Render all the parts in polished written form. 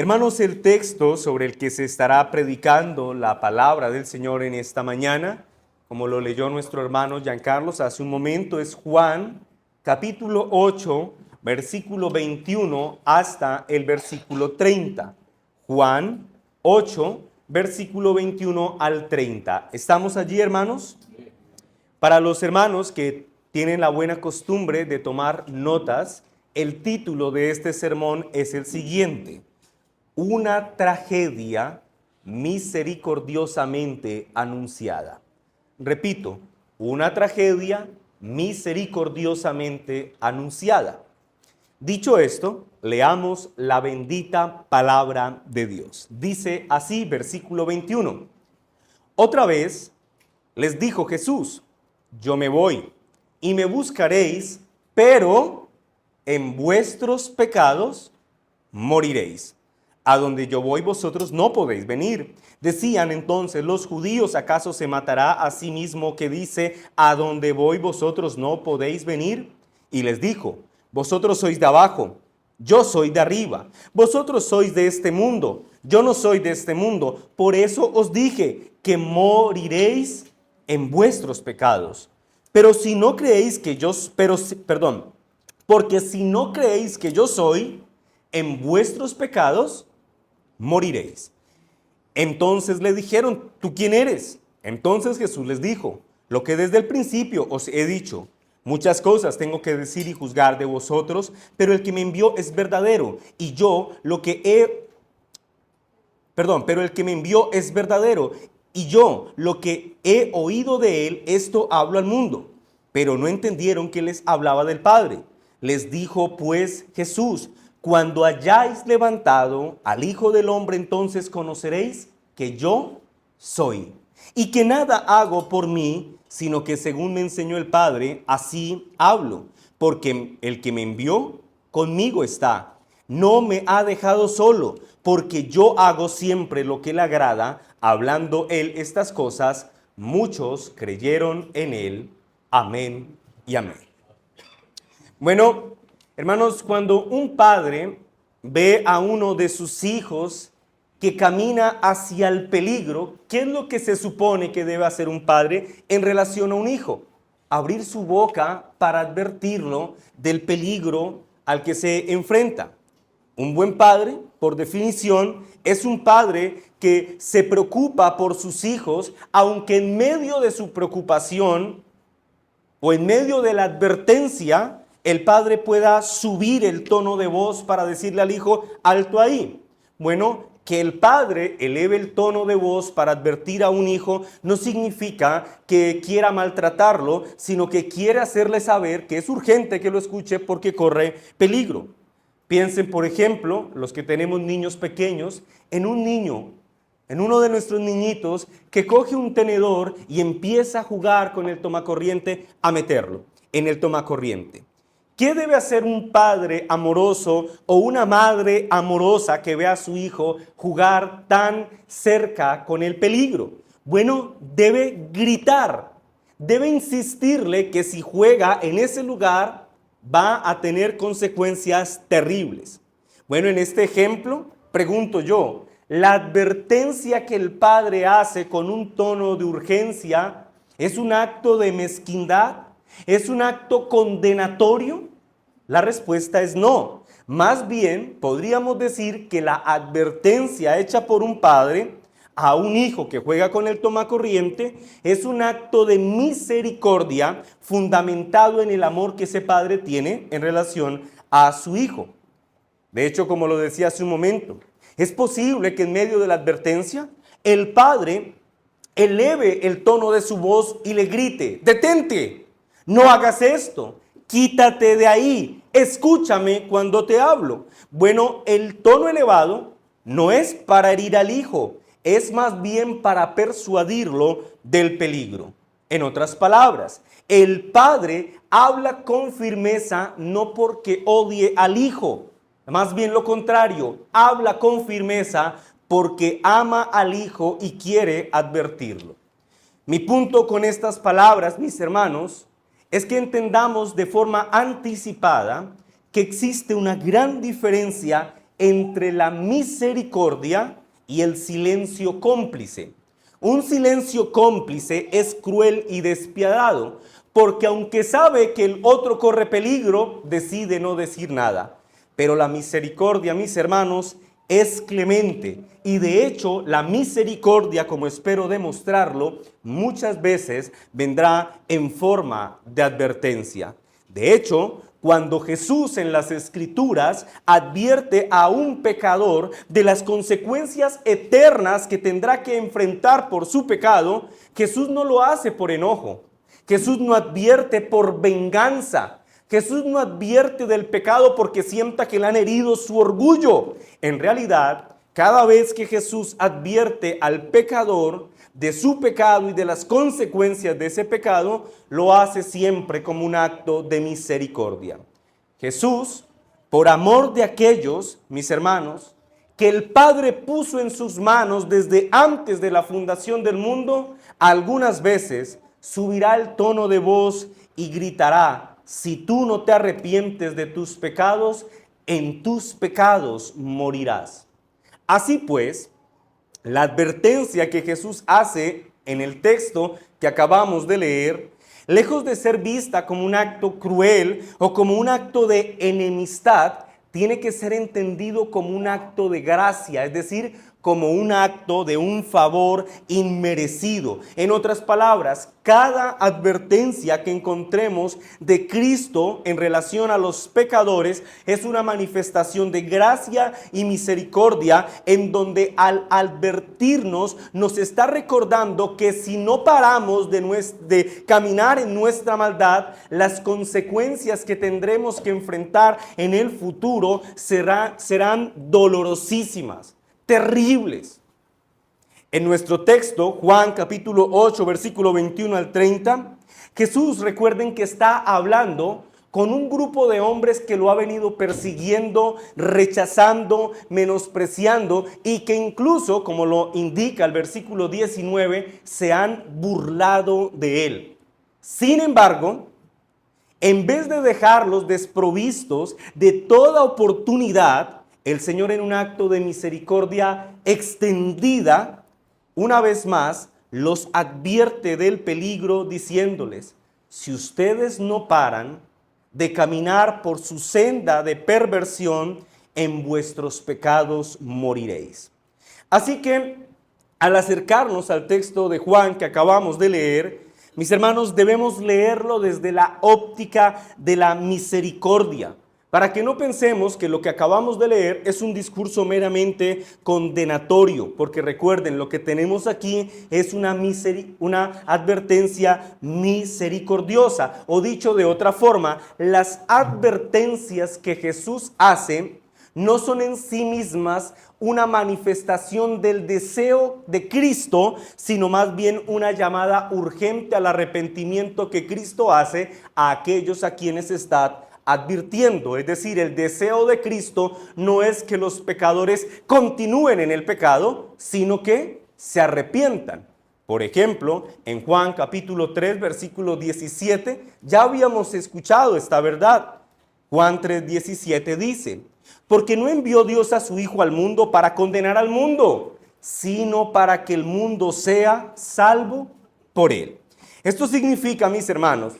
Hermanos, el texto sobre el que se estará predicando la palabra del Señor en esta mañana, como lo leyó nuestro hermano Giancarlos hace un momento, es Juan, capítulo 8, versículo 21 hasta el versículo 30. Juan 8, versículo 21 al 30. ¿Estamos allí, hermanos? Para los hermanos que tienen la buena costumbre de tomar notas, el título de este sermón es el siguiente: una tragedia misericordiosamente anunciada. Repito, una tragedia misericordiosamente anunciada. Dicho esto, leamos la bendita palabra de Dios. Dice así, versículo 21. Otra vez les dijo Jesús: yo me voy y me buscaréis, pero en vuestros pecados moriréis. A donde yo voy vosotros no podéis venir. Decían entonces los judíos: ¿acaso se matará a sí mismo que dice, a donde voy vosotros no podéis venir? Y les dijo: vosotros sois de abajo, yo soy de arriba. Vosotros sois de este mundo, yo no soy de este mundo. Por eso os dije que moriréis en vuestros pecados. Pero si no creéis que yo, porque si no creéis que yo soy, en vuestros pecados moriréis. Entonces le dijeron: ¿tú quién eres? Entonces Jesús les dijo: lo que desde el principio os he dicho. Muchas cosas tengo que decir y juzgar de vosotros, pero el que me envió es verdadero, y yo lo que he... pero el que me envió es verdadero, y yo lo que he oído de él, esto hablo al mundo. Pero no entendieron que les hablaba del Padre. Les dijo pues Jesús: cuando hayáis levantado al Hijo del Hombre, entonces conoceréis que yo soy, y que nada hago por mí, sino que según me enseñó el Padre, así hablo. Porque el que me envió conmigo está. No me ha dejado solo, porque yo hago siempre lo que le agrada. Hablando él estas cosas, muchos creyeron en él. Amén y amén. Bueno, hermanos, cuando un padre ve a uno de sus hijos que camina hacia el peligro, ¿qué es lo que se supone que debe hacer un padre en relación a un hijo? Abrir su boca para advertirlo del peligro al que se enfrenta. Un buen padre, por definición, es un padre que se preocupa por sus hijos, aunque en medio de su preocupación o en medio de la advertencia, el padre pueda subir el tono de voz para decirle al hijo: alto ahí. Bueno, que el padre eleve el tono de voz para advertir a un hijo no significa que quiera maltratarlo, sino que quiere hacerle saber que es urgente que lo escuche porque corre peligro. Piensen, por ejemplo, los que tenemos niños pequeños, en un niño, en uno de nuestros niñitos que coge un tenedor y empieza a jugar con el tomacorriente, a meterlo en el tomacorriente. ¿Qué debe hacer un padre amoroso o una madre amorosa que ve a su hijo jugar tan cerca con el peligro? Bueno, debe gritar, debe insistirle que si juega en ese lugar va a tener consecuencias terribles. Bueno, en este ejemplo, pregunto yo, ¿la advertencia que el padre hace con un tono de urgencia es un acto de mezquindad? ¿Es un acto condenatorio? La respuesta es no. Más bien, podríamos decir que la advertencia hecha por un padre a un hijo que juega con el tomacorriente es un acto de misericordia fundamentado en el amor que ese padre tiene en relación a su hijo. De hecho, como lo decía hace un momento, es posible que en medio de la advertencia el padre eleve el tono de su voz y le grite: detente, no hagas esto, quítate de ahí, escúchame cuando te hablo. Bueno, el tono elevado no es para herir al hijo, es más bien para persuadirlo del peligro. En otras palabras, el padre habla con firmeza no porque odie al hijo, más bien lo contrario, habla con firmeza porque ama al hijo y quiere advertirlo. Mi punto con estas palabras, mis hermanos, es que entendamos de forma anticipada que existe una gran diferencia entre la misericordia y el silencio cómplice. Un silencio cómplice es cruel y despiadado, porque aunque sabe que el otro corre peligro, decide no decir nada. Pero la misericordia, mis hermanos, es clemente, y de hecho la misericordia, como espero demostrarlo, muchas veces vendrá en forma de advertencia. De hecho, cuando Jesús en las Escrituras advierte a un pecador de las consecuencias eternas que tendrá que enfrentar por su pecado, Jesús no lo hace por enojo. Jesús no advierte por venganza. Jesús no advierte del pecado porque sienta que le han herido su orgullo. En realidad, cada vez que Jesús advierte al pecador de su pecado y de las consecuencias de ese pecado, lo hace siempre como un acto de misericordia. Jesús, por amor de aquellos, mis hermanos, que el Padre puso en sus manos desde antes de la fundación del mundo, algunas veces subirá el tono de voz y gritará: si tú no te arrepientes de tus pecados, en tus pecados morirás. Así pues, la advertencia que Jesús hace en el texto que acabamos de leer, lejos de ser vista como un acto cruel o como un acto de enemistad, tiene que ser entendido como un acto de gracia, es decir, como un acto de un favor inmerecido. En otras palabras, cada advertencia que encontremos de Cristo en relación a los pecadores es una manifestación de gracia y misericordia, en donde al advertirnos nos está recordando que si no paramos de caminar en nuestra maldad, las consecuencias que tendremos que enfrentar en el futuro serán dolorosísimas, terribles. En nuestro texto, Juan capítulo 8, versículo 21 al 30, Jesús, recuerden que está hablando con un grupo de hombres que lo ha venido persiguiendo, rechazando, menospreciando, y que incluso, como lo indica el versículo 19, se han burlado de él. Sin embargo, en vez de dejarlos desprovistos de toda oportunidad, el Señor, en un acto de misericordia extendida, una vez más los advierte del peligro, diciéndoles: si ustedes no paran de caminar por su senda de perversión, en vuestros pecados moriréis. Así que, al acercarnos al texto de Juan que acabamos de leer, mis hermanos, debemos leerlo desde la óptica de la misericordia, para que no pensemos que lo que acabamos de leer es un discurso meramente condenatorio, porque recuerden, lo que tenemos aquí es una advertencia misericordiosa, o dicho de otra forma, las advertencias que Jesús hace no son en sí mismas una manifestación del deseo de Cristo, sino más bien una llamada urgente al arrepentimiento que Cristo hace a aquellos a quienes está advirtiendo. Es decir, el deseo de Cristo no es que los pecadores continúen en el pecado, sino que se arrepientan. Por ejemplo, en Juan capítulo 3, versículo 17, ya habíamos escuchado esta verdad. Juan 3:17 dice: porque no envió Dios a su Hijo al mundo para condenar al mundo, sino para que el mundo sea salvo por él. Esto significa, mis hermanos,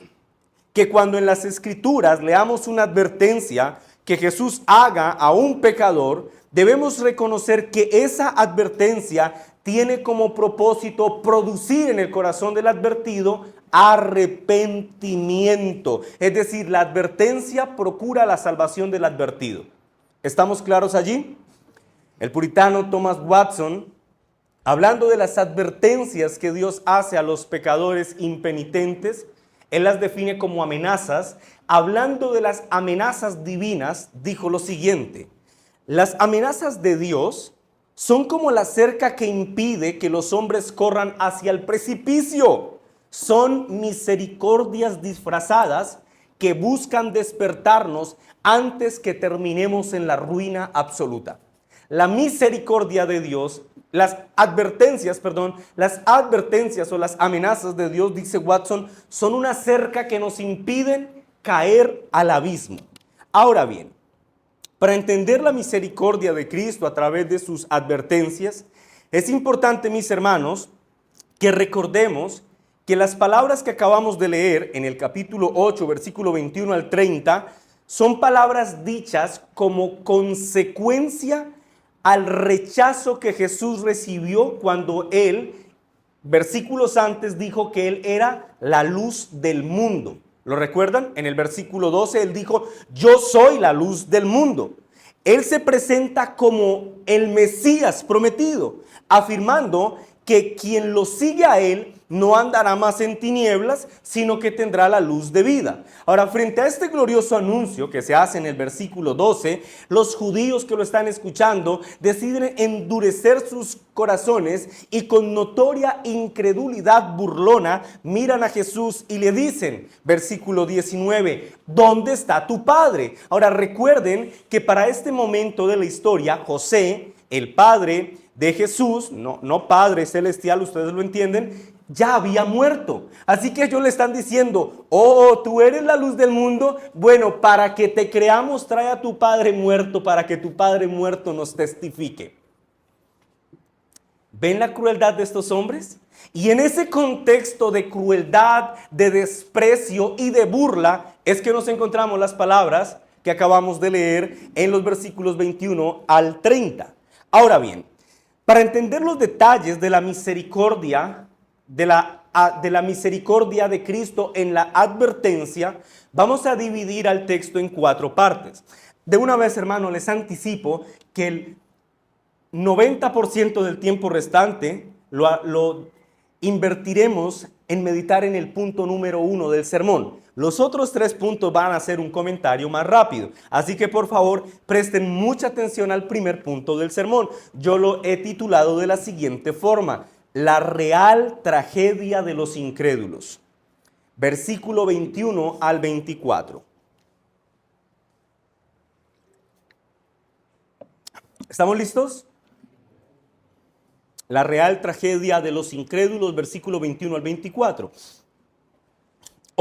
que cuando en las Escrituras leamos una advertencia que Jesús haga a un pecador, debemos reconocer que esa advertencia tiene como propósito producir en el corazón del advertido arrepentimiento. Es decir, la advertencia procura la salvación del advertido. ¿Estamos claros allí? El puritano Thomas Watson, hablando de las advertencias que Dios hace a los pecadores impenitentes, él las define como amenazas. Hablando de las amenazas divinas, dijo lo siguiente: las amenazas de Dios son como la cerca que impide que los hombres corran hacia el precipicio. Son misericordias disfrazadas que buscan despertarnos antes que terminemos en la ruina absoluta. La misericordia de Dios, las advertencias o las amenazas de Dios, dice Watson, son una cerca que nos impiden caer al abismo. Ahora bien, Para entender la misericordia de Cristo a través de sus advertencias, es importante, mis hermanos, que recordemos que las palabras que acabamos de leer en el capítulo 8, versículo 21 al 30, son palabras dichas como consecuencia al rechazo que Jesús recibió cuando él, versículos antes, dijo que él era la luz del mundo. ¿Lo recuerdan? En el versículo 12 él dijo, yo soy la luz del mundo. Él se presenta como el Mesías prometido, afirmando que quien lo sigue a él no andará más en tinieblas, sino que tendrá la luz de vida. Ahora, frente a este glorioso anuncio que se hace en el versículo 12, los judíos que lo están escuchando deciden endurecer sus corazones y con notoria incredulidad burlona miran a Jesús y le dicen, versículo 19, ¿dónde está tu padre? Ahora recuerden que para este momento de la historia, José, el padre de Jesús, no Padre Celestial, ustedes lo entienden, ya había muerto. Así que ellos le están diciendo, oh, tú eres la luz del mundo. Bueno, para que te creamos, trae a tu padre muerto, para que tu padre muerto nos testifique. ¿Ven la crueldad de estos hombres? Y en ese contexto de crueldad, de desprecio y de burla, es que nos encontramos las palabras que acabamos de leer en los versículos 21 al 30. Ahora bien, para entender los detalles de la misericordia, de la misericordia de Cristo en la advertencia, vamos a dividir al texto en 4 partes. De una vez, hermano, les anticipo que el 90% del tiempo restante lo invertiremos en meditar en el punto número 1 del sermón. Los otros 3 puntos van a ser un comentario más rápido. Así que por favor presten mucha atención al primer punto del sermón. Yo lo he titulado de la siguiente forma: la real tragedia de los incrédulos. Versículo 21 al 24. ¿Estamos listos? La real tragedia de los incrédulos, versículo 21 al 24.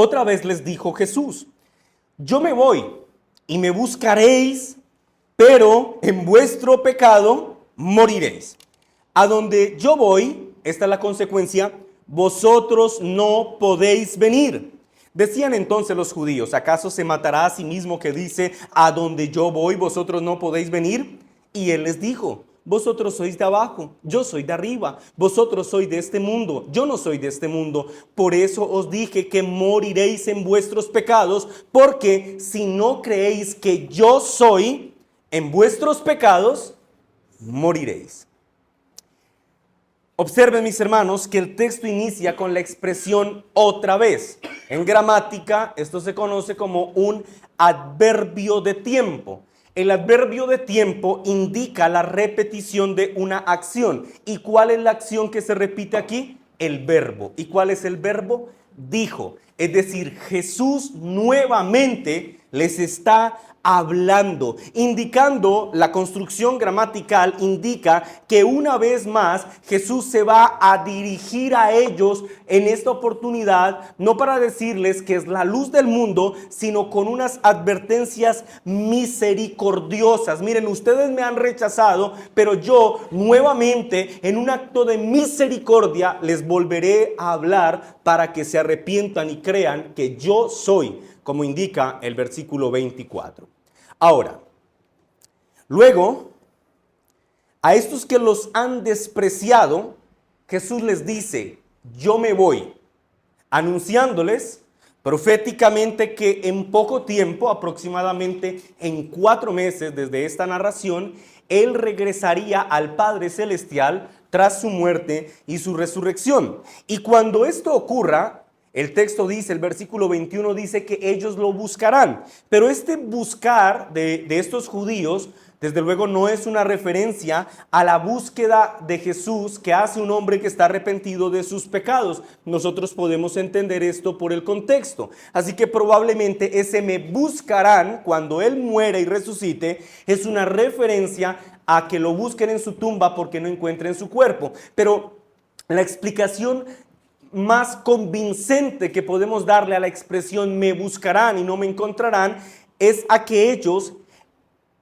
Otra vez les dijo Jesús, yo me voy y me buscaréis, pero en vuestro pecado moriréis. A donde yo voy, esta es la consecuencia, vosotros no podéis venir. Decían entonces los judíos, ¿acaso se matará a sí mismo que dice, a donde yo voy, vosotros no podéis venir? Y él les dijo, vosotros sois de abajo, yo soy de arriba, vosotros sois de este mundo, yo no soy de este mundo. Por eso os dije que moriréis en vuestros pecados, porque si no creéis que yo soy, en vuestros pecados moriréis. Observen, mis hermanos, que el texto inicia con la expresión otra vez. En gramática, esto se conoce como un adverbio de tiempo. El adverbio de tiempo indica la repetición de una acción. ¿Y cuál es la acción que se repite aquí? El verbo. ¿Y cuál es el verbo? Dijo. Es decir, Jesús nuevamente les está hablando, indicando, la construcción gramatical indica que una vez más Jesús se va a dirigir a ellos en esta oportunidad, no para decirles que es la luz del mundo, sino con unas advertencias misericordiosas. Miren, ustedes me han rechazado, pero yo nuevamente en un acto de misericordia les volveré a hablar para que se arrepientan y crean que yo soy, como indica el versículo 24. Ahora, luego, a estos que los han despreciado, Jesús les dice, yo me voy, anunciándoles proféticamente que en poco tiempo, aproximadamente en 4 meses desde esta narración, Él regresaría al Padre Celestial tras su muerte y su resurrección. Y cuando esto ocurra, el texto dice, el versículo 21 dice que ellos lo buscarán. Pero este buscar de estos judíos, desde luego no es una referencia a la búsqueda de Jesús que hace un hombre que está arrepentido de sus pecados. Nosotros podemos entender esto por el contexto. Así que probablemente ese me buscarán cuando Él muera y resucite es una referencia a que lo busquen en su tumba porque no encuentren su cuerpo. Pero la explicación más convincente que podemos darle a la expresión me buscarán y no me encontrarán es a que ellos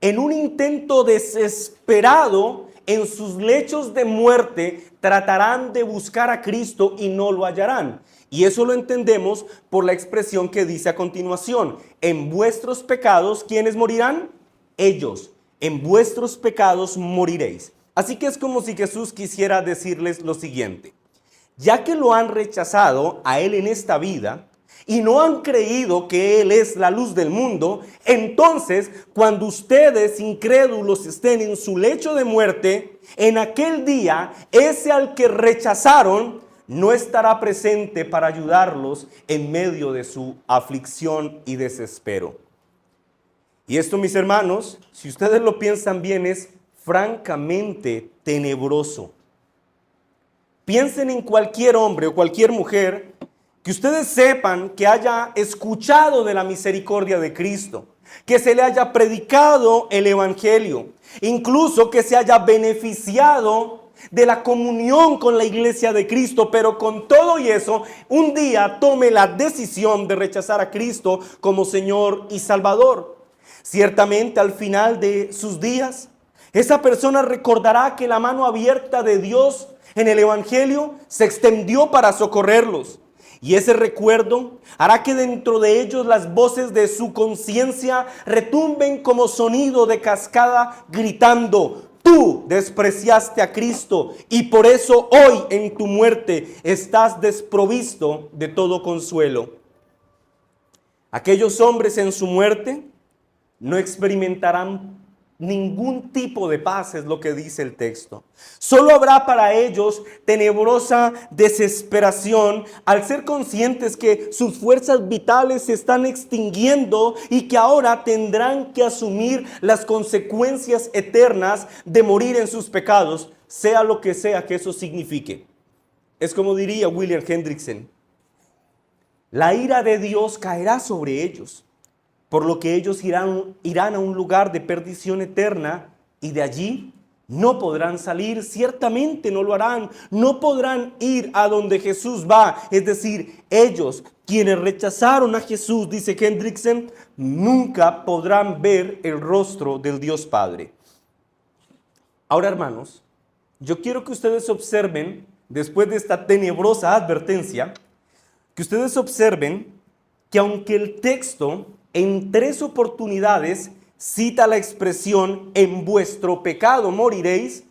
en un intento desesperado en sus lechos de muerte, tratarán de buscar a Cristo y no lo hallarán. Y eso lo entendemos por la expresión que dice a continuación: en vuestros pecados, ¿quiénes morirán? Ellos. En vuestros pecados moriréis. Así que es como si Jesús quisiera decirles lo siguiente: ya que lo han rechazado a Él en esta vida y no han creído que Él es la luz del mundo, entonces cuando ustedes incrédulos estén en su lecho de muerte, en aquel día ese al que rechazaron no estará presente para ayudarlos en medio de su aflicción y desespero. Y esto, mis hermanos, si ustedes lo piensan bien, es francamente tenebroso. Piensen en cualquier hombre o cualquier mujer que ustedes sepan que haya escuchado de la misericordia de Cristo, que se le haya predicado el evangelio, incluso que se haya beneficiado de la comunión con la iglesia de Cristo, pero con todo y eso, un día tome la decisión de rechazar a Cristo como Señor y Salvador. Ciertamente al final de sus días, esa persona recordará que la mano abierta de Dios en el evangelio se extendió para socorrerlos. Y ese recuerdo hará que dentro de ellos las voces de su conciencia retumben como sonido de cascada gritando: tú despreciaste a Cristo y por eso hoy en tu muerte estás desprovisto de todo consuelo. Aquellos hombres en su muerte no experimentarán ningún tipo de paz, es lo que dice el texto. Solo habrá para ellos tenebrosa desesperación al ser conscientes que sus fuerzas vitales se están extinguiendo y que ahora tendrán que asumir las consecuencias eternas de morir en sus pecados, sea lo que sea que eso signifique. Es como diría William Hendrickson: la ira de Dios caerá sobre ellos, por lo que ellos irán a un lugar de perdición eterna y de allí no podrán salir. Ciertamente no lo harán, no podrán ir a donde Jesús va. Es decir, ellos, quienes rechazaron a Jesús, dice Hendrickson, nunca podrán ver el rostro del Dios Padre. Ahora, hermanos, yo quiero que ustedes observen, después de esta tenebrosa advertencia, que ustedes observen que aunque el texto en 3 oportunidades cita la expresión en vuestro pecado moriréis,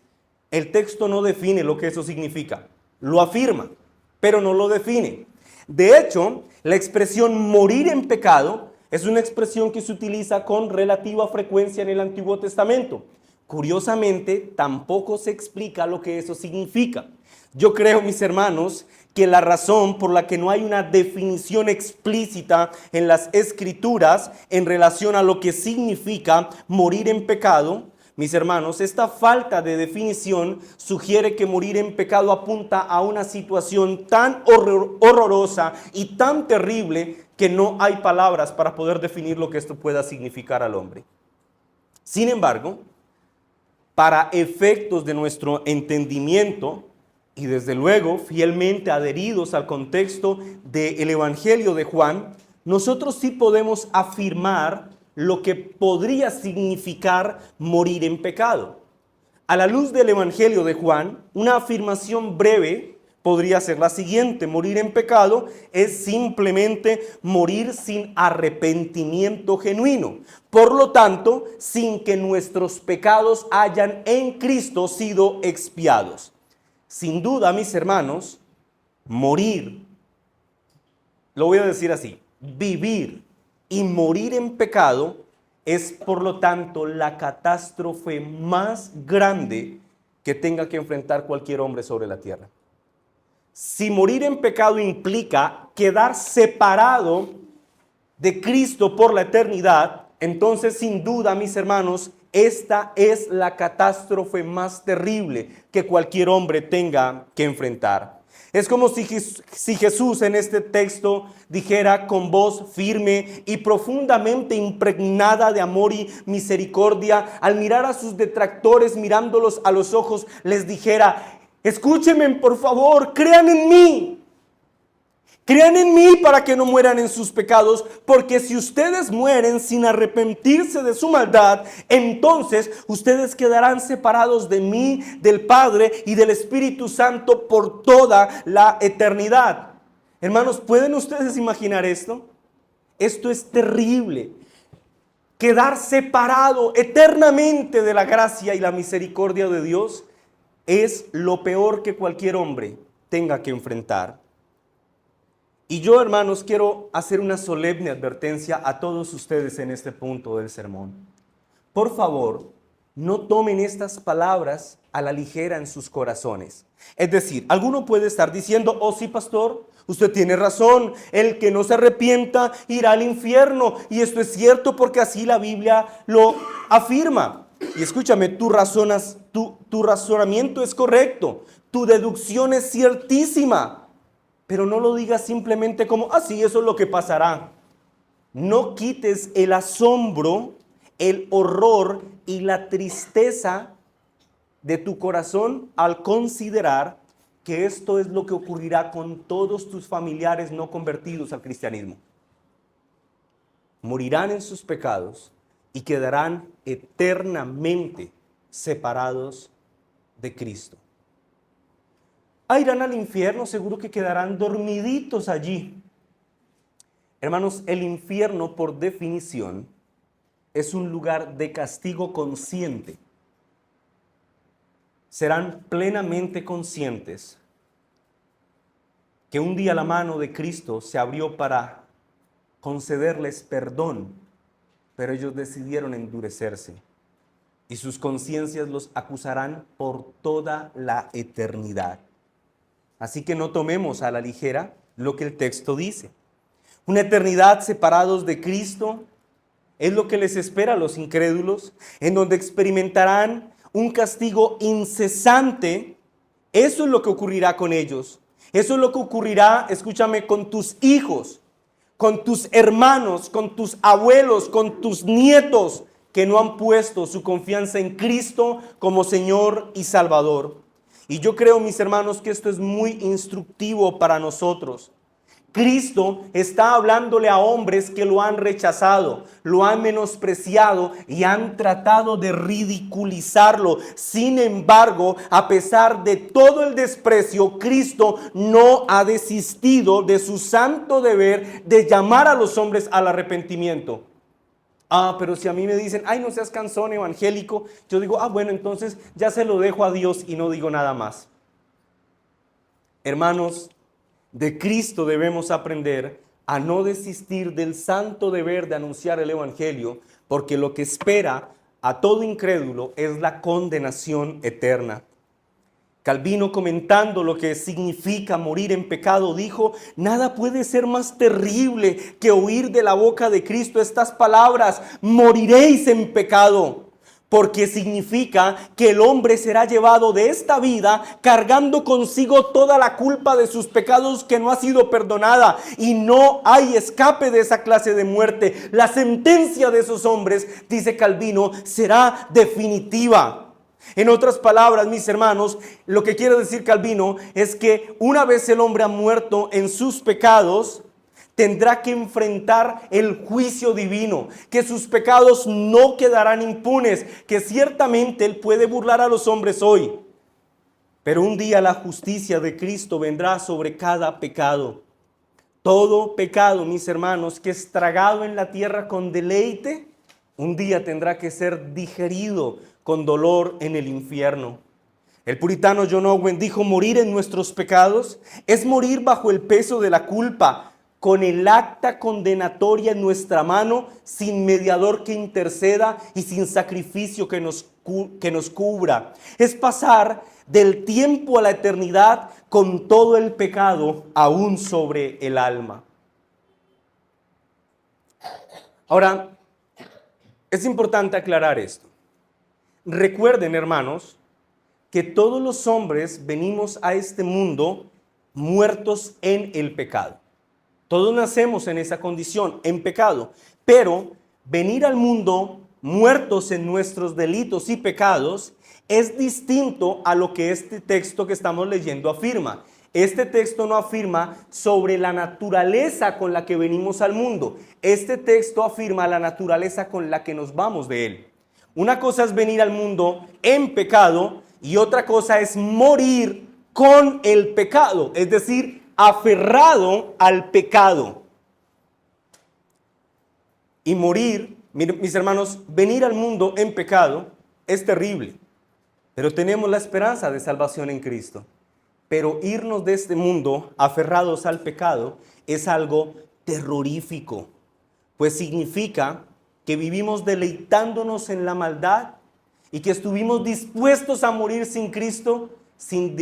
el texto no define lo que eso significa. Lo afirma, pero no lo define. De hecho, la expresión morir en pecado es una expresión que se utiliza con relativa frecuencia en el Antiguo Testamento. Curiosamente, tampoco se explica lo que eso significa. Yo creo, mis hermanos, que la razón por la que no hay una definición explícita en las Escrituras en relación a lo que significa morir en pecado, mis hermanos, esta falta de definición sugiere que morir en pecado apunta a una situación tan horrorosa y tan terrible que no hay palabras para poder definir lo que esto pueda significar al hombre. Sin embargo, para efectos de nuestro entendimiento, y desde luego fielmente adheridos al contexto del Evangelio de Juan, nosotros sí podemos afirmar lo que podría significar morir en pecado. A la luz del Evangelio de Juan, una afirmación breve podría ser la siguiente: morir en pecado es simplemente morir sin arrepentimiento genuino. Por lo tanto, sin que nuestros pecados hayan en Cristo sido expiados. Sin duda, mis hermanos, morir, lo voy a decir así, vivir y morir en pecado es por lo tanto la catástrofe más grande que tenga que enfrentar cualquier hombre sobre la tierra. Si morir en pecado implica quedar separado de Cristo por la eternidad, entonces sin duda, mis hermanos, esta es la catástrofe más terrible que cualquier hombre tenga que enfrentar. Es como si Jesús en este texto dijera con voz firme y profundamente impregnada de amor y misericordia, al mirar a sus detractores, mirándolos a los ojos, les dijera: escúchenme por favor, crean en mí. Crean en mí para que no mueran en sus pecados, porque si ustedes mueren sin arrepentirse de su maldad, entonces ustedes quedarán separados de mí, del Padre y del Espíritu Santo por toda la eternidad. Hermanos, ¿pueden ustedes imaginar esto? Esto es terrible. Quedar separado eternamente de la gracia y la misericordia de Dios es lo peor que cualquier hombre tenga que enfrentar. Y yo, hermanos, quiero hacer una solemne advertencia a todos ustedes en este punto del sermón. Por favor, no tomen estas palabras a la ligera en sus corazones. Es decir, alguno puede estar diciendo, oh sí, pastor, usted tiene razón, el que no se arrepienta irá al infierno. Y esto es cierto porque así la Biblia lo afirma. Y escúchame, tu razonamiento es correcto, tu deducción es ciertísima. Pero no lo digas simplemente como, sí, eso es lo que pasará. No quites el asombro, el horror y la tristeza de tu corazón al considerar que esto es lo que ocurrirá con todos tus familiares no convertidos al cristianismo. Morirán en sus pecados y quedarán eternamente separados de Cristo. Irán al infierno, seguro que quedarán dormiditos allí. Hermanos, el infierno por definición es un lugar de castigo consciente. Serán plenamente conscientes que un día la mano de Cristo se abrió para concederles perdón, pero ellos decidieron endurecerse y sus conciencias los acusarán por toda la eternidad. Así que no tomemos a la ligera lo que el texto dice. Una eternidad separados de Cristo es lo que les espera a los incrédulos, en donde experimentarán un castigo incesante. Eso es lo que ocurrirá con ellos. Eso es lo que ocurrirá, escúchame, con tus hijos, con tus hermanos, con tus abuelos, con tus nietos que no han puesto su confianza en Cristo como Señor y Salvador. Y yo creo, mis hermanos, que esto es muy instructivo para nosotros. Cristo está hablándole a hombres que lo han rechazado, lo han menospreciado y han tratado de ridiculizarlo. Sin embargo, a pesar de todo el desprecio, Cristo no ha desistido de su santo deber de llamar a los hombres al arrepentimiento. Pero si a mí me dicen, no seas cansón evangélico, yo digo, bueno, entonces ya se lo dejo a Dios y no digo nada más. Hermanos, de Cristo debemos aprender a no desistir del santo deber de anunciar el evangelio, porque lo que espera a todo incrédulo es la condenación eterna. Calvino, comentando lo que significa morir en pecado, dijo, nada puede ser más terrible que oír de la boca de Cristo estas palabras, moriréis en pecado, porque significa que el hombre será llevado de esta vida cargando consigo toda la culpa de sus pecados que no ha sido perdonada, y no hay escape de esa clase de muerte. La sentencia de esos hombres, dice Calvino, será definitiva. En otras palabras, mis hermanos, lo que quiere decir Calvino es que una vez el hombre ha muerto en sus pecados, tendrá que enfrentar el juicio divino, que sus pecados no quedarán impunes, que ciertamente él puede burlar a los hombres hoy, pero un día la justicia de Cristo vendrá sobre cada pecado. Todo pecado, mis hermanos, que es tragado en la tierra con deleite, un día tendrá que ser digerido con dolor en el infierno. El puritano John Owen dijo, morir en nuestros pecados es morir bajo el peso de la culpa, con el acta condenatoria en nuestra mano, sin mediador que interceda y sin sacrificio que nos cubra. Es pasar del tiempo a la eternidad con todo el pecado aún sobre el alma. Ahora, es importante aclarar esto. Recuerden, hermanos, que todos los hombres venimos a este mundo muertos en el pecado. Todos nacemos en esa condición, en pecado. Pero venir al mundo muertos en nuestros delitos y pecados es distinto a lo que este texto que estamos leyendo afirma. Este texto no afirma sobre la naturaleza con la que venimos al mundo. Este texto afirma la naturaleza con la que nos vamos de él. Una cosa es venir al mundo en pecado y otra cosa es morir con el pecado, es decir, aferrado al pecado. Y morir, mis hermanos, venir al mundo en pecado es terrible, pero tenemos la esperanza de salvación en Cristo. Pero irnos de este mundo aferrados al pecado es algo terrorífico, pues significa que vivimos deleitándonos en la maldad y que estuvimos dispuestos a morir sin Cristo sin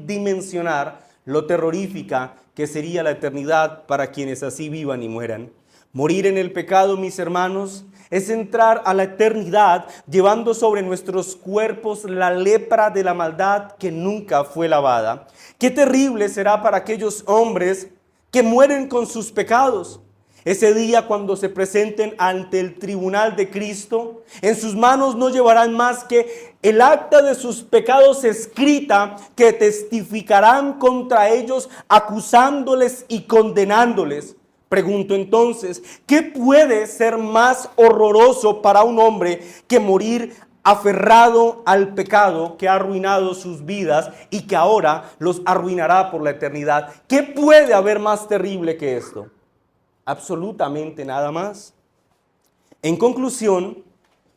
dimensionar lo terrorífica que sería la eternidad para quienes así vivan y mueran. Morir en el pecado, mis hermanos, es entrar a la eternidad llevando sobre nuestros cuerpos la lepra de la maldad que nunca fue lavada. Qué terrible será para aquellos hombres que mueren con sus pecados. Ese día, cuando se presenten ante el tribunal de Cristo, en sus manos no llevarán más que el acta de sus pecados escrita, que testificarán contra ellos, acusándoles y condenándoles. Pregunto entonces, ¿qué puede ser más horroroso para un hombre que morir aferrado al pecado que ha arruinado sus vidas y que ahora los arruinará por la eternidad? ¿Qué puede haber más terrible que esto? Absolutamente nada más. En conclusión,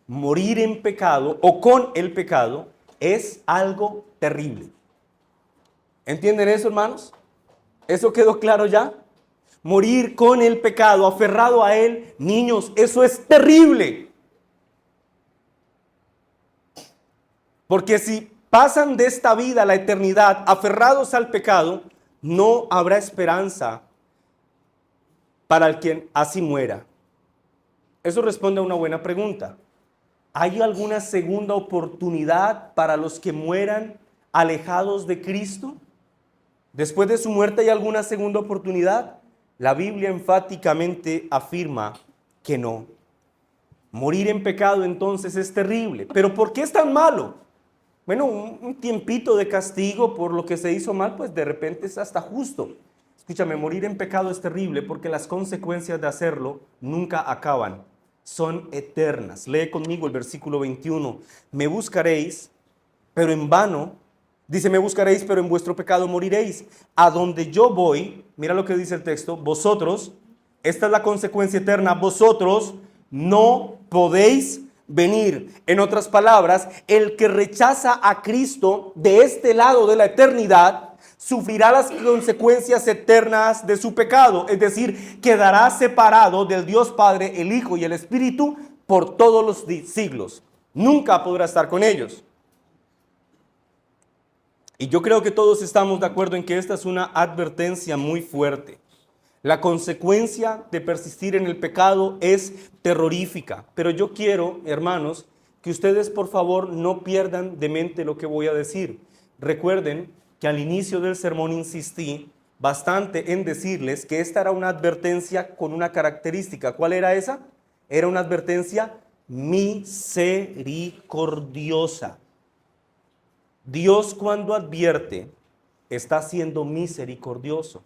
morir en pecado o con el pecado es algo terrible. ¿Entienden eso, hermanos? ¿Eso quedó claro ya? Morir con el pecado, aferrado a él, niños, eso es terrible. Porque si pasan de esta vida a la eternidad aferrados al pecado, no habrá esperanza para el quien así muera. Eso responde a una buena pregunta. ¿Hay alguna segunda oportunidad para los que mueran alejados de Cristo? ¿Después de su muerte hay alguna segunda oportunidad? La Biblia enfáticamente afirma que no. Morir en pecado entonces es terrible. ¿Pero por qué es tan malo? Bueno, un tiempito de castigo por lo que se hizo mal, pues de repente es hasta justo. Escúchame, morir en pecado es terrible porque las consecuencias de hacerlo nunca acaban. Son eternas. Lee conmigo el versículo 21. Me buscaréis, pero en vano. Dice, me buscaréis, pero en vuestro pecado moriréis. A donde yo voy, mira lo que dice el texto, vosotros, esta es la consecuencia eterna, vosotros no podéis venir. En otras palabras, el que rechaza a Cristo de este lado de la eternidad, sufrirá las consecuencias eternas de su pecado. Es decir, quedará separado del Dios Padre, el Hijo y el Espíritu por todos los siglos. Nunca podrá estar con ellos. Y yo creo que todos estamos de acuerdo en que esta es una advertencia muy fuerte. La consecuencia de persistir en el pecado es terrorífica. Pero yo quiero, hermanos, que ustedes por favor no pierdan de mente lo que voy a decir. Recuerden que al inicio del sermón insistí bastante en decirles que esta era una advertencia con una característica. ¿Cuál era esa? Era una advertencia misericordiosa. Dios, cuando advierte, está siendo misericordioso.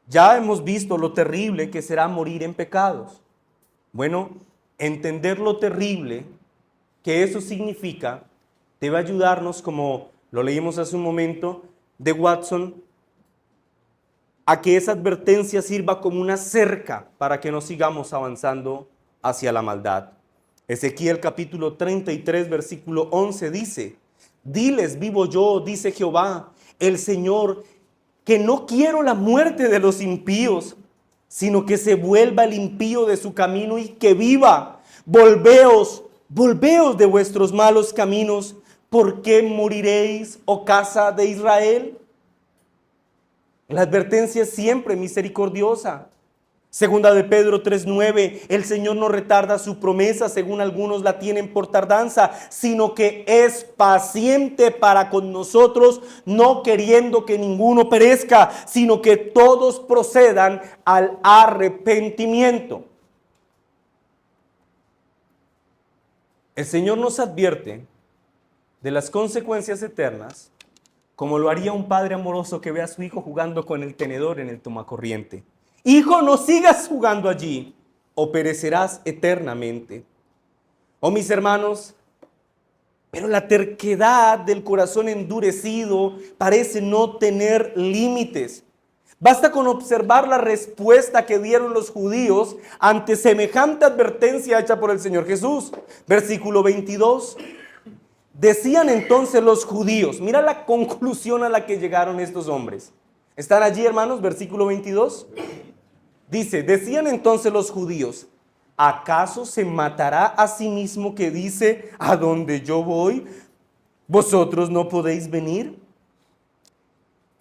Ya hemos visto lo terrible que será morir en pecados. Bueno, entender lo terrible que eso significa debe ayudarnos, como lo leímos hace un momento de Watson, a que esa advertencia sirva como una cerca para que no sigamos avanzando hacia la maldad. Ezequiel capítulo 33, versículo 11 dice: diles, vivo yo, dice Jehová, el Señor, que no quiero la muerte de los impíos, sino que se vuelva el impío de su camino y que viva. Volveos de vuestros malos caminos. ¿Por qué moriréis, oh casa de Israel? La advertencia es siempre misericordiosa. Segunda de Pedro 3:9, el Señor no retarda su promesa, según algunos la tienen por tardanza, sino que es paciente para con nosotros, no queriendo que ninguno perezca, sino que todos procedan al arrepentimiento. El Señor nos advierte de las consecuencias eternas como lo haría un padre amoroso que ve a su hijo jugando con el tenedor en el tomacorriente. Hijo, no sigas jugando allí, o perecerás eternamente. Oh, mis hermanos, pero la terquedad del corazón endurecido parece no tener límites. Basta con observar la respuesta que dieron los judíos ante semejante advertencia hecha por el Señor Jesús. Versículo 22. Decían entonces los judíos, mira la conclusión a la que llegaron estos hombres. ¿Están allí, hermanos? Versículo 22. Dice, decían entonces los judíos, ¿acaso se matará a sí mismo que dice, a donde yo voy, vosotros no podéis venir?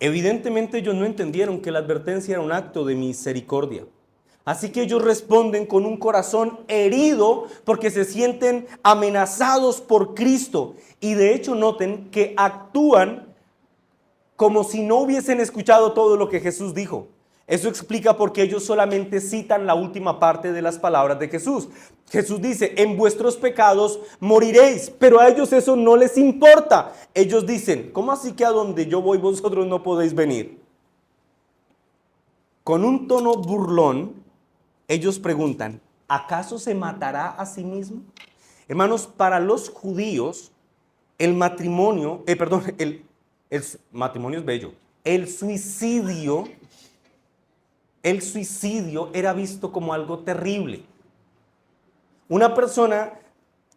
Evidentemente ellos no entendieron que la advertencia era un acto de misericordia. Así que ellos responden con un corazón herido porque se sienten amenazados por Cristo. Y de hecho noten que actúan como si no hubiesen escuchado todo lo que Jesús dijo. Eso explica por qué ellos solamente citan la última parte de las palabras de Jesús. Jesús dice, en vuestros pecados moriréis, pero a ellos eso no les importa. Ellos dicen, ¿cómo así que a donde yo voy vosotros no podéis venir? Con un tono burlón, ellos preguntan, ¿acaso se matará a sí mismo? Hermanos, para los judíos, el matrimonio es bello. El suicidio era visto como algo terrible. Una persona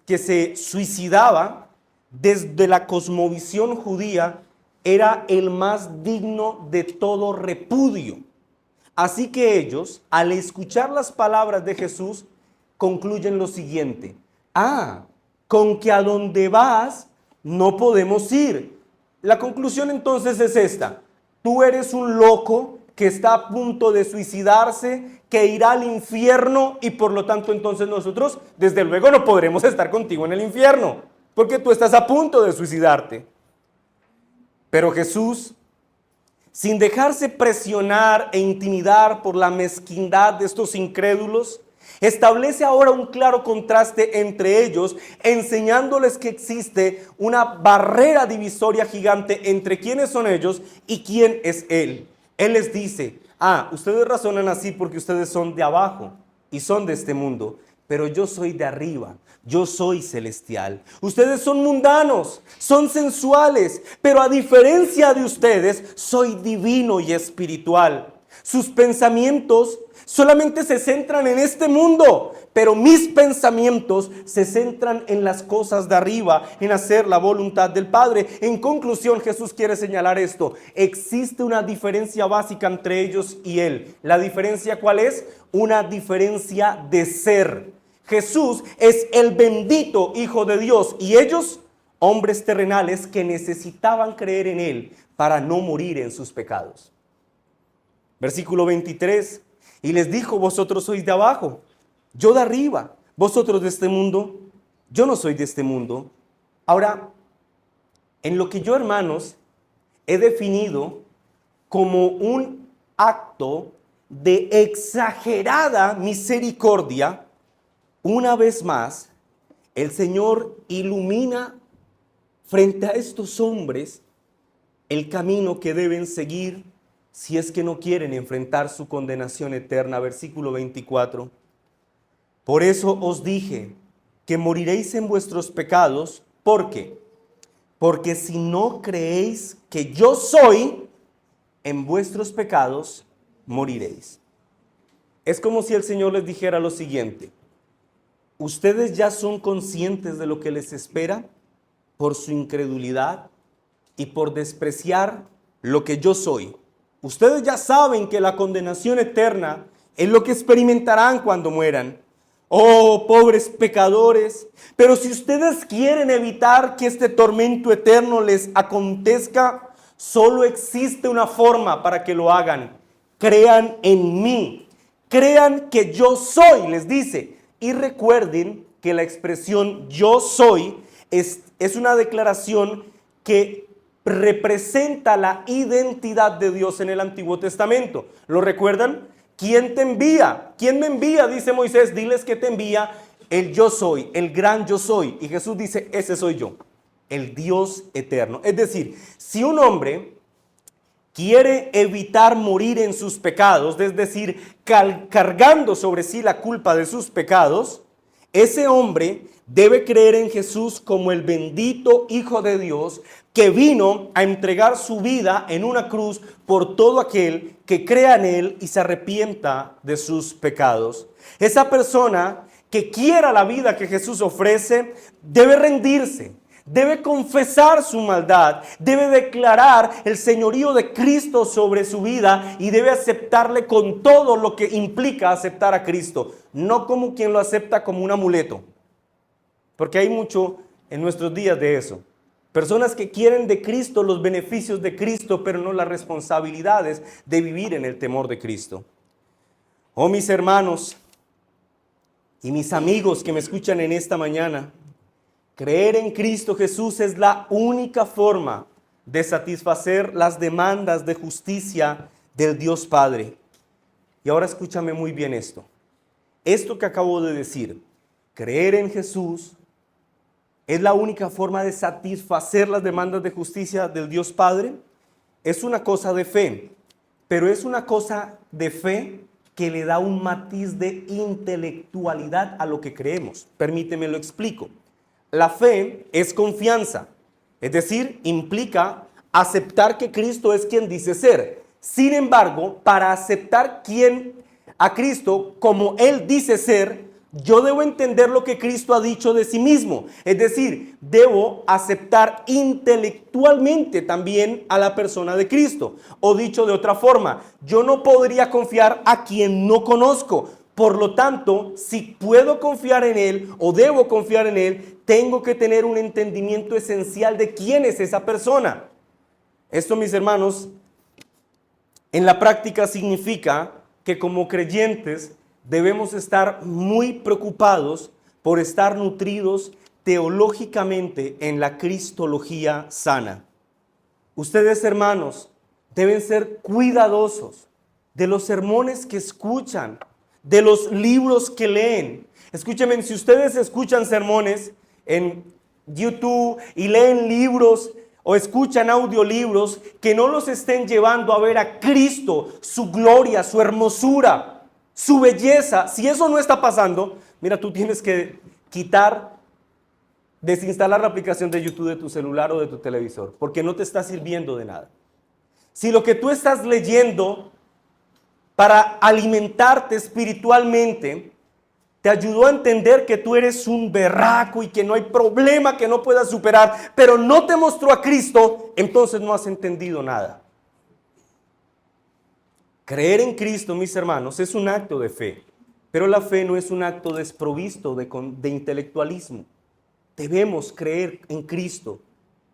que se suicidaba desde la cosmovisión judía era el más digno de todo repudio. Así que ellos, al escuchar las palabras de Jesús, concluyen lo siguiente. Con que a donde vas no podemos ir. La conclusión entonces es esta. Tú eres un loco que está a punto de suicidarse, que irá al infierno y por lo tanto entonces nosotros desde luego no podremos estar contigo en el infierno, porque tú estás a punto de suicidarte. Pero Jesús, sin dejarse presionar e intimidar por la mezquindad de estos incrédulos, establece ahora un claro contraste entre ellos, enseñándoles que existe una barrera divisoria gigante entre quiénes son ellos y quién es Él. Él les dice, ustedes razonan así porque ustedes son de abajo y son de este mundo, pero yo soy de arriba, yo soy celestial. Ustedes son mundanos, son sensuales, pero a diferencia de ustedes, soy divino y espiritual. Sus pensamientos solamente se centran en este mundo, pero mis pensamientos se centran en las cosas de arriba, en hacer la voluntad del Padre. En conclusión, Jesús quiere señalar esto. Existe una diferencia básica entre ellos y Él. ¿La diferencia cuál es? Una diferencia de ser. Jesús es el bendito Hijo de Dios y ellos, hombres terrenales que necesitaban creer en Él para no morir en sus pecados. Versículo 23. Y les dijo, vosotros sois de abajo, yo de arriba, vosotros de este mundo, yo no soy de este mundo. Ahora, en lo que yo, hermanos, he definido como un acto de exagerada misericordia, una vez más, el Señor ilumina frente a estos hombres el camino que deben seguir si es que no quieren enfrentar su condenación eterna. Versículo 24. Por eso os dije que moriréis en vuestros pecados. ¿Por qué? Porque si no creéis que yo soy, en vuestros pecados moriréis. Es como si el Señor les dijera lo siguiente. Ustedes ya son conscientes de lo que les espera por su incredulidad y por despreciar lo que yo soy. Ustedes ya saben que la condenación eterna es lo que experimentarán cuando mueran. Oh, pobres pecadores, pero si ustedes quieren evitar que este tormento eterno les acontezca, solo existe una forma para que lo hagan. Crean en mí, crean que yo soy, les dice. Y recuerden que la expresión yo soy es una declaración que representa la identidad de Dios en el Antiguo Testamento. ¿Lo recuerdan? ¿Quién te envía? ¿Quién me envía? Dice Moisés, diles que te envía el yo soy, el gran yo soy. Y Jesús dice, ese soy yo. el Dios eterno. Es decir, si un hombre quiere evitar morir en sus pecados, es decir, cargando sobre sí la culpa de sus pecados, ese hombre debe creer en Jesús como el bendito Hijo de Dios que vino a entregar su vida en una cruz por todo aquel que crea en Él y se arrepienta de sus pecados. Esa persona que quiera la vida que Jesús ofrece debe rendirse. Debe confesar su maldad, debe declarar el señorío de Cristo sobre su vida y debe aceptarle con todo lo que implica aceptar a Cristo, no como quien lo acepta como un amuleto, porque hay mucho en nuestros días de eso. Personas que quieren de Cristo los beneficios de Cristo, pero no las responsabilidades de vivir en el temor de Cristo. Oh, mis hermanos y mis amigos que me escuchan en esta mañana, creer en Cristo Jesús es la única forma de satisfacer las demandas de justicia del Dios Padre. Y ahora escúchame muy bien esto. Esto que acabo de decir, creer en Jesús es la única forma de satisfacer las demandas de justicia del Dios Padre. Es una cosa de fe, pero es una cosa de fe que le da un matiz de intelectualidad a lo que creemos. Permíteme lo explico. La fe es confianza, es decir, implica aceptar que Cristo es quien dice ser. Sin embargo, para aceptar a Cristo como Él dice ser, yo debo entender lo que Cristo ha dicho de sí mismo. Es decir, debo aceptar intelectualmente también a la persona de Cristo. O dicho de otra forma, yo no podría confiar a quien no conozco. Por lo tanto, si puedo confiar en Él o debo confiar en Él, tengo que tener un entendimiento esencial de quién es esa persona. Esto, mis hermanos, en la práctica significa que como creyentes debemos estar muy preocupados por estar nutridos teológicamente en la cristología sana. Ustedes, hermanos, deben ser cuidadosos de los sermones que escuchan, de los libros que leen. Escúchenme, si ustedes escuchan sermones en YouTube y leen libros o escuchan audiolibros, que no los estén llevando a ver a Cristo, su gloria, su hermosura, su belleza. Si eso no está pasando, mira, tú tienes que desinstalar la aplicación de YouTube de tu celular o de tu televisor, porque no te está sirviendo de nada. Si lo que tú estás leyendo para alimentarte espiritualmente te ayudó a entender que tú eres un berraco y que no hay problema que no puedas superar, pero no te mostró a Cristo, entonces no has entendido nada. Creer en Cristo, mis hermanos, es un acto de fe, pero la fe no es un acto desprovisto de intelectualismo. Debemos creer en Cristo.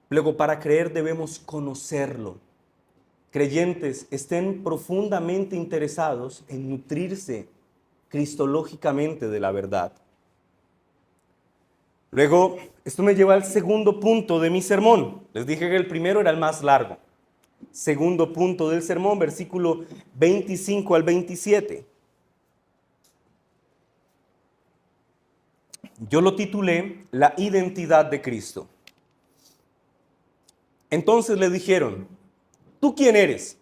Luego, para creer debemos conocerlo. Creyentes, estén profundamente interesados en nutrirse cristológicamente de la verdad. Luego, esto me lleva al segundo punto de mi sermón. Les dije que el primero era el más largo. Segundo punto del sermón, versículo 25 al 27. Yo lo titulé La identidad de Cristo. Entonces le dijeron, ¿tú quién eres?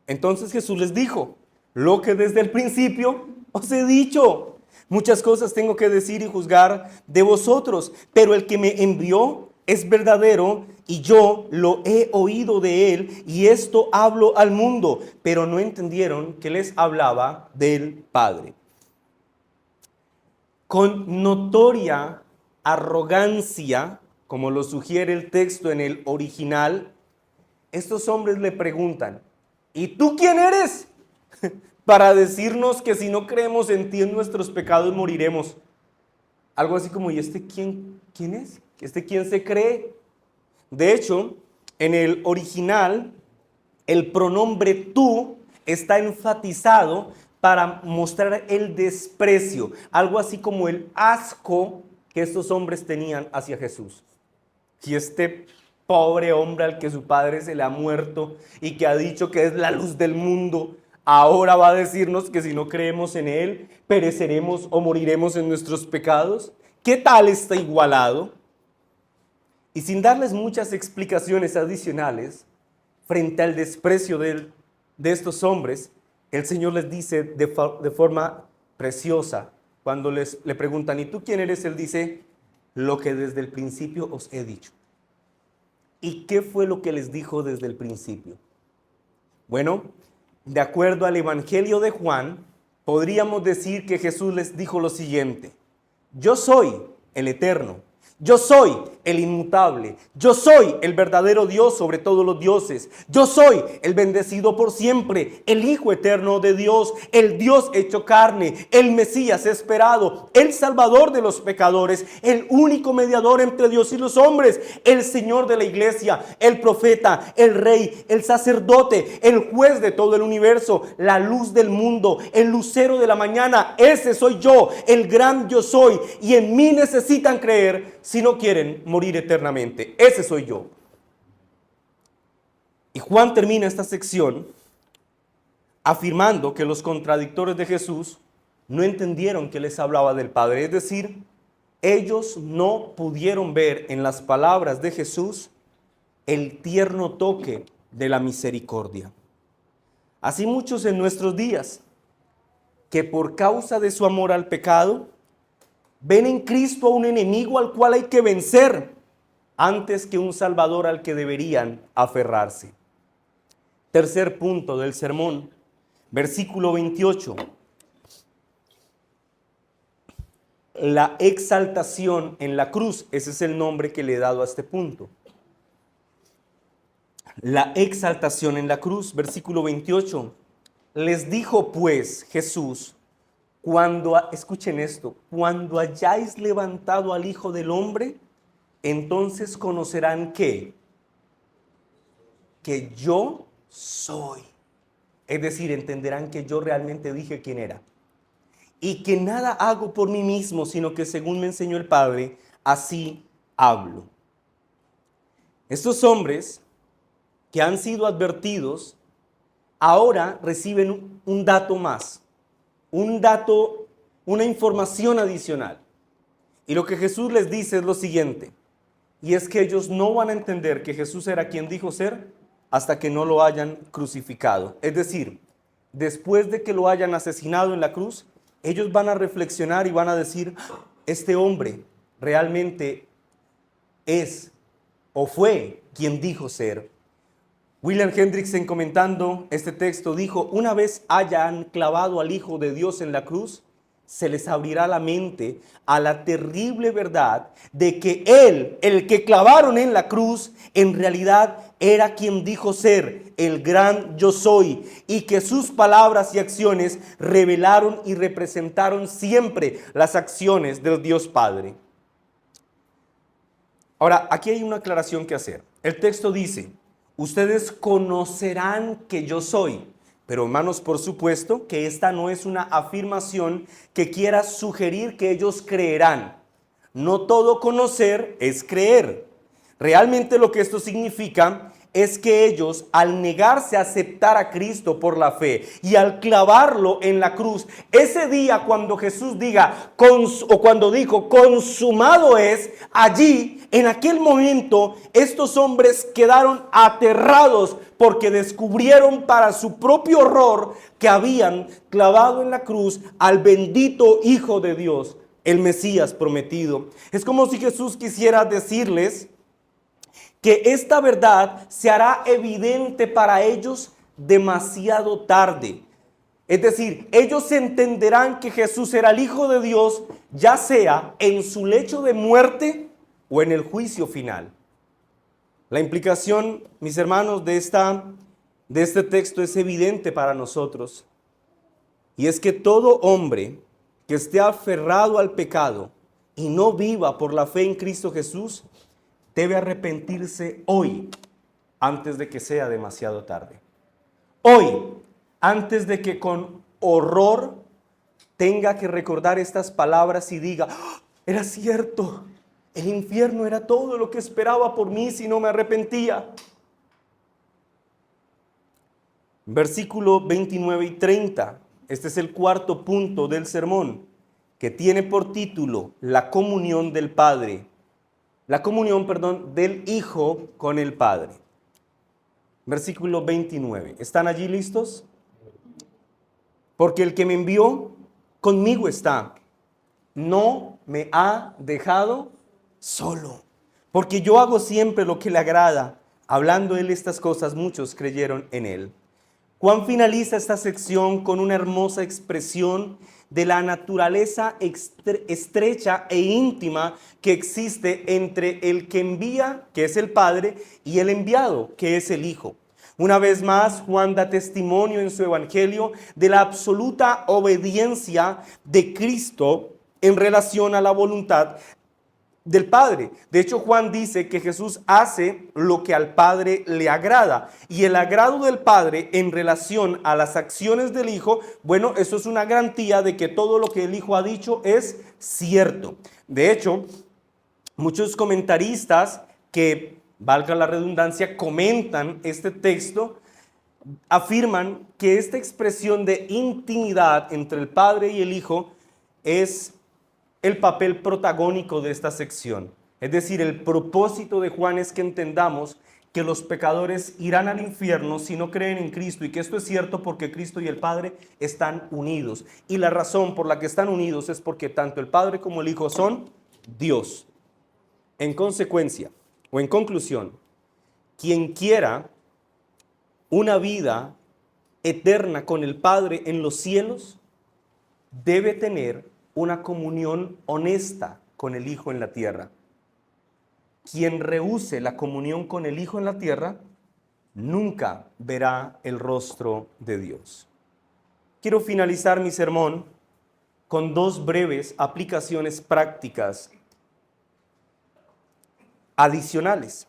Entonces Jesús les dijo, lo que desde el principio os he dicho. Muchas cosas tengo que decir y juzgar de vosotros, pero el que me envió es verdadero y yo lo he oído de él y esto hablo al mundo. Pero no entendieron que les hablaba del Padre. Con notoria arrogancia, como lo sugiere el texto en el original, estos hombres le preguntan, ¿y tú quién eres? Para decirnos que si no creemos en ti en nuestros pecados moriremos. Algo así como, ¿y este quién es? ¿Este quién se cree? De hecho, en el original, el pronombre tú está enfatizado para mostrar el desprecio, algo así como el asco que estos hombres tenían hacia Jesús. Y este pobre hombre al que su padre se le ha muerto y que ha dicho que es la luz del mundo, ahora va a decirnos que si no creemos en él, pereceremos o moriremos en nuestros pecados. ¿Qué tal está igualado? Y sin darles muchas explicaciones adicionales frente al desprecio de estos hombres, el Señor les dice de forma preciosa, cuando le preguntan, ¿y tú quién eres? Él dice, lo que desde el principio os he dicho. ¿Y qué fue lo que les dijo desde el principio? Bueno, de acuerdo al Evangelio de Juan, podríamos decir que Jesús les dijo lo siguiente: yo soy el eterno, yo soy el inmutable, yo soy el verdadero Dios sobre todos los dioses, yo soy el bendecido por siempre, el Hijo eterno de Dios, el Dios hecho carne, el Mesías esperado, el Salvador de los pecadores, el único mediador entre Dios y los hombres, el Señor de la iglesia, el profeta, el rey, el sacerdote, el juez de todo el universo, la luz del mundo, el lucero de la mañana. Ese soy yo, el gran yo soy, y en mí necesitan creer si no quieren morir eternamente. Ese soy yo. Y Juan termina esta sección afirmando que los contradictores de Jesús no entendieron que les hablaba del Padre. Es decir, ellos no pudieron ver en las palabras de Jesús el tierno toque de la misericordia. Así muchos en nuestros días, que por causa de su amor al pecado, ven en Cristo a un enemigo al cual hay que vencer antes que un Salvador al que deberían aferrarse. Tercer punto del sermón, versículo 28. La exaltación en la cruz, ese es el nombre que le he dado a este punto. La exaltación en la cruz, versículo 28. Les dijo pues Jesús, escuchen esto, cuando hayáis levantado al Hijo del Hombre, entonces conocerán que yo soy. Es decir, entenderán que yo realmente dije quién era. Y que nada hago por mí mismo, sino que según me enseñó el Padre, así hablo. Estos hombres que han sido advertidos, ahora reciben un dato más. Una información adicional. Y lo que Jesús les dice es lo siguiente, y es que ellos no van a entender que Jesús era quien dijo ser hasta que no lo hayan crucificado. Es decir, después de que lo hayan asesinado en la cruz, ellos van a reflexionar y van a decir, este hombre realmente es o fue quien dijo ser. William Hendriksen, comentando este texto, dijo, una vez hayan clavado al Hijo de Dios en la cruz, se les abrirá la mente a la terrible verdad de que Él, el que clavaron en la cruz, en realidad era quien dijo ser el gran yo soy, y que sus palabras y acciones revelaron y representaron siempre las acciones del Dios Padre. Ahora, aquí hay una aclaración que hacer. El texto dice, ustedes conocerán que yo soy. Pero hermanos, por supuesto que esta no es una afirmación que quiera sugerir que ellos creerán. No todo conocer es creer. Realmente lo que esto significa es que ellos, al negarse a aceptar a Cristo por la fe y al clavarlo en la cruz, ese día cuando Jesús diga, cuando dijo, consumado es, allí, en aquel momento, estos hombres quedaron aterrados porque descubrieron para su propio horror que habían clavado en la cruz al bendito Hijo de Dios, el Mesías prometido. Es como si Jesús quisiera decirles que esta verdad se hará evidente para ellos demasiado tarde. Es decir, ellos entenderán que Jesús era el Hijo de Dios, ya sea en su lecho de muerte o en el juicio final. La implicación, mis hermanos, de este texto es evidente para nosotros. Y es que todo hombre que esté aferrado al pecado y no viva por la fe en Cristo Jesús, debe arrepentirse hoy, antes de que sea demasiado tarde. Hoy, antes de que con horror tenga que recordar estas palabras y diga, ¡oh, era cierto! El infierno era todo lo que esperaba por mí si no me arrepentía. Versículo 29 y 30. Este es el cuarto punto del sermón, que tiene por título la comunión del Padre. La comunión, perdón, del Hijo con el Padre. Versículo 29. ¿Están allí listos? Porque el que me envió conmigo está. No me ha dejado solo. Porque yo hago siempre lo que le agrada. Hablando él estas cosas, muchos creyeron en él. Juan finaliza esta sección con una hermosa expresión de la naturaleza estrecha e íntima que existe entre el que envía, que es el Padre, y el enviado, que es el Hijo. Una vez más, Juan da testimonio en su evangelio de la absoluta obediencia de Cristo en relación a la voluntad del Padre. De hecho, Juan dice que Jesús hace lo que al Padre le agrada. Y el agrado del Padre en relación a las acciones del Hijo, bueno, eso es una garantía de que todo lo que el Hijo ha dicho es cierto. De hecho, muchos comentaristas que, valga la redundancia, comentan este texto, afirman que esta expresión de intimidad entre el Padre y el Hijo es el papel protagónico de esta sección. Es decir, el propósito de Juan es que entendamos que los pecadores irán al infierno si no creen en Cristo, y que esto es cierto porque Cristo y el Padre están unidos. Y la razón por la que están unidos es porque tanto el Padre como el Hijo son Dios. En consecuencia, o en conclusión, quien quiera una vida eterna con el Padre en los cielos debe tener una comunión honesta con el Hijo en la tierra. Quien rehúse la comunión con el Hijo en la tierra nunca verá el rostro de Dios. Quiero finalizar mi sermón con dos breves aplicaciones prácticas adicionales.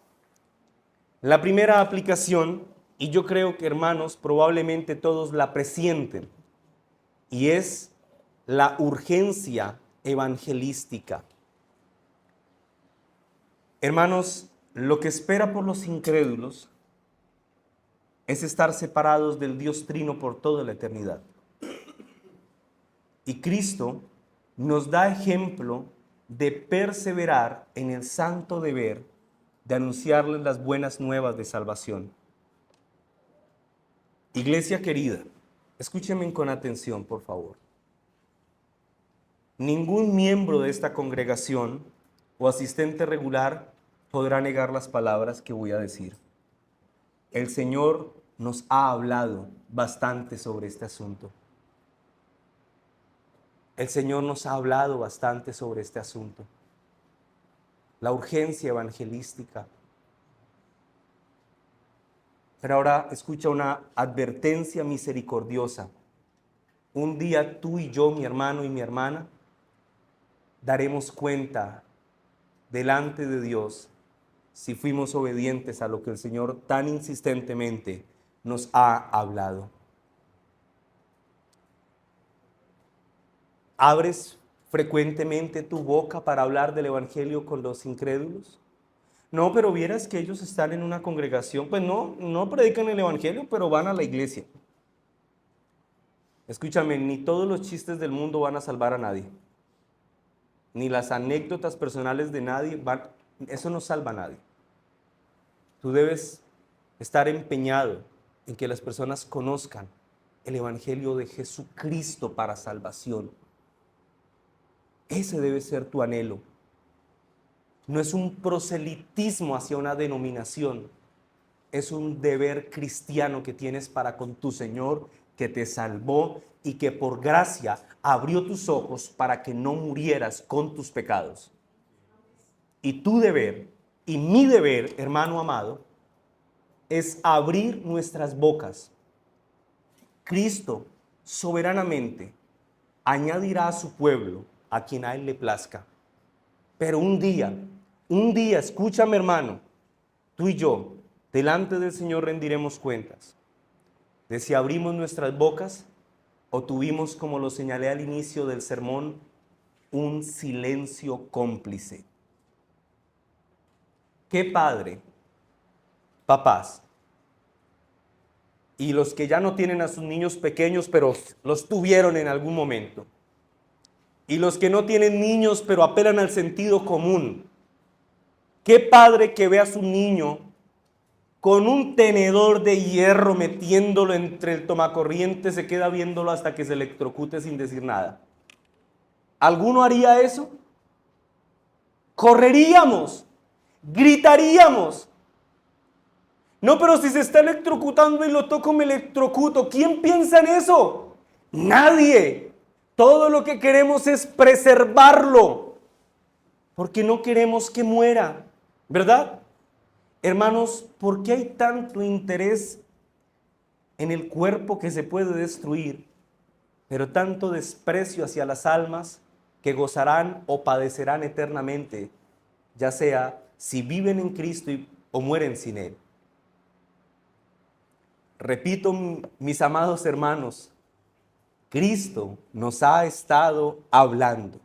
La primera aplicación, y yo creo que hermanos probablemente todos la presienten, y es la urgencia evangelística. Hermanos, lo que espera por los incrédulos es estar separados del Dios Trino por toda la eternidad. Y Cristo nos da ejemplo de perseverar en el santo deber de anunciarles las buenas nuevas de salvación. Iglesia querida, escúchenme con atención, por favor. Ningún miembro de esta congregación o asistente regular podrá negar las palabras que voy a decir. El Señor nos ha hablado bastante sobre este asunto. El Señor nos ha hablado bastante sobre este asunto. La urgencia evangelística. Pero ahora escucha una advertencia misericordiosa. Un día tú y yo, mi hermano y mi hermana, daremos cuenta delante de Dios si fuimos obedientes a lo que el Señor tan insistentemente nos ha hablado. ¿Abres frecuentemente tu boca para hablar del Evangelio con los incrédulos? No, pero vieras que ellos están en una congregación, pues no predican el Evangelio, pero van a la iglesia. Escúchame, ni todos los chistes del mundo van a salvar a nadie. Ni las anécdotas personales de nadie, eso no salva a nadie. Tú debes estar empeñado en que las personas conozcan el Evangelio de Jesucristo para salvación. Ese debe ser tu anhelo. No es un proselitismo hacia una denominación, es un deber cristiano que tienes para con tu Señor, que te salvó y que por gracia abrió tus ojos para que no murieras con tus pecados. Y tu deber, y mi deber, hermano amado, es abrir nuestras bocas. Cristo soberanamente añadirá a su pueblo a quien a él le plazca. Pero un día, escúchame hermano, tú y yo, delante del Señor rendiremos cuentas de si abrimos nuestras bocas o tuvimos, como lo señalé al inicio del sermón, un silencio cómplice. ¿Qué padre, papás, y los que ya no tienen a sus niños pequeños, pero los tuvieron en algún momento, y los que no tienen niños, pero apelan al sentido común, ¿Qué padre que ve a su niño con un tenedor de hierro metiéndolo entre el tomacorriente, se queda viéndolo hasta que se electrocute sin decir nada? ¿Alguno haría eso? Correríamos, gritaríamos. No, pero si se está electrocutando y lo toco, me electrocuto. ¿Quién piensa en eso? Nadie. Todo lo que queremos es preservarlo, porque no queremos que muera, ¿verdad? Hermanos, ¿por qué hay tanto interés en el cuerpo que se puede destruir, pero tanto desprecio hacia las almas que gozarán o padecerán eternamente, ya sea si viven en Cristo o mueren sin Él? Repito, mis amados hermanos, Cristo nos ha estado hablando.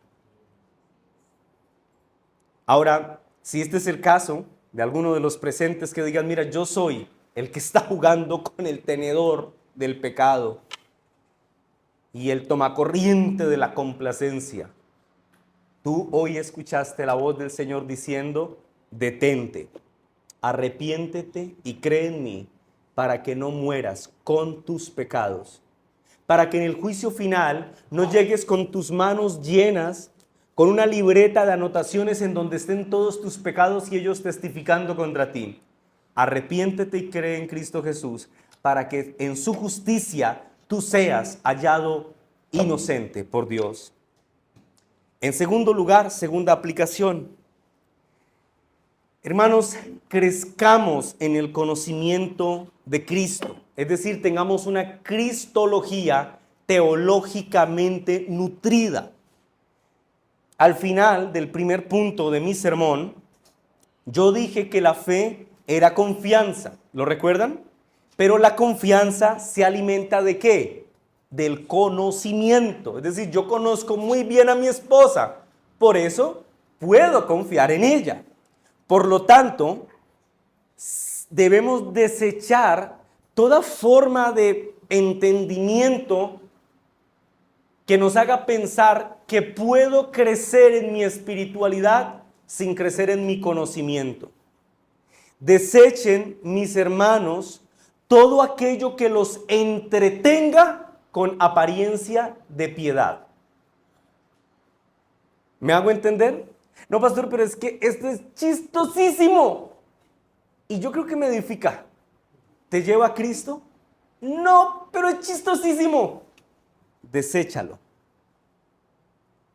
Ahora, si este es el caso de alguno de los presentes que digan, mira, yo soy el que está jugando con el tenedor del pecado y el tomacorriente de la complacencia, tú hoy escuchaste la voz del Señor diciendo, detente, arrepiéntete y cree en mí para que no mueras con tus pecados, para que en el juicio final no llegues con tus manos llenas, con una libreta de anotaciones en donde estén todos tus pecados y ellos testificando contra ti. Arrepiéntete y cree en Cristo Jesús para que en su justicia tú seas hallado inocente por Dios. En segundo lugar, segunda aplicación. Hermanos, crezcamos en el conocimiento de Cristo, es decir, tengamos una cristología teológicamente nutrida. Al final del primer punto de mi sermón, yo dije que la fe era confianza, ¿lo recuerdan? Pero la confianza se alimenta ¿de qué? Del conocimiento, es decir, yo conozco muy bien a mi esposa, por eso puedo confiar en ella. Por lo tanto, debemos desechar toda forma de entendimiento que nos haga pensar que puedo crecer en mi espiritualidad sin crecer en mi conocimiento. Desechen, mis hermanos, todo aquello que los entretenga con apariencia de piedad. ¿Me hago entender? No, pastor, pero es que esto es chistosísimo. Y yo creo que me edifica. ¿Te lleva a Cristo? No, pero es chistosísimo. Deséchalo.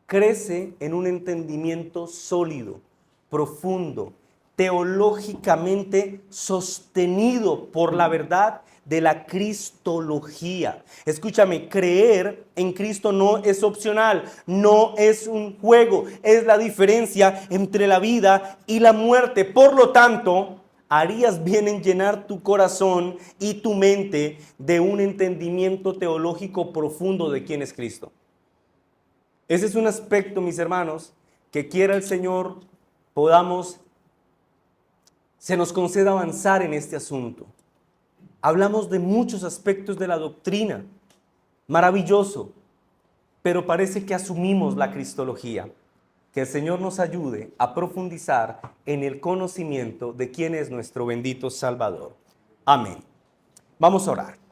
Crece en un entendimiento sólido, profundo, teológicamente sostenido por la verdad de la cristología. Escúchame, creer en Cristo no es opcional, no es un juego, es la diferencia entre la vida y la muerte. Por lo tanto, harías bien en llenar tu corazón y tu mente de un entendimiento teológico profundo de quién es Cristo. Ese es un aspecto, mis hermanos, que quiera el Señor se nos conceda avanzar en este asunto. Hablamos de muchos aspectos de la doctrina, maravilloso, pero parece que asumimos la cristología. Que el Señor nos ayude a profundizar en el conocimiento de quién es nuestro bendito Salvador. Amén. Vamos a orar.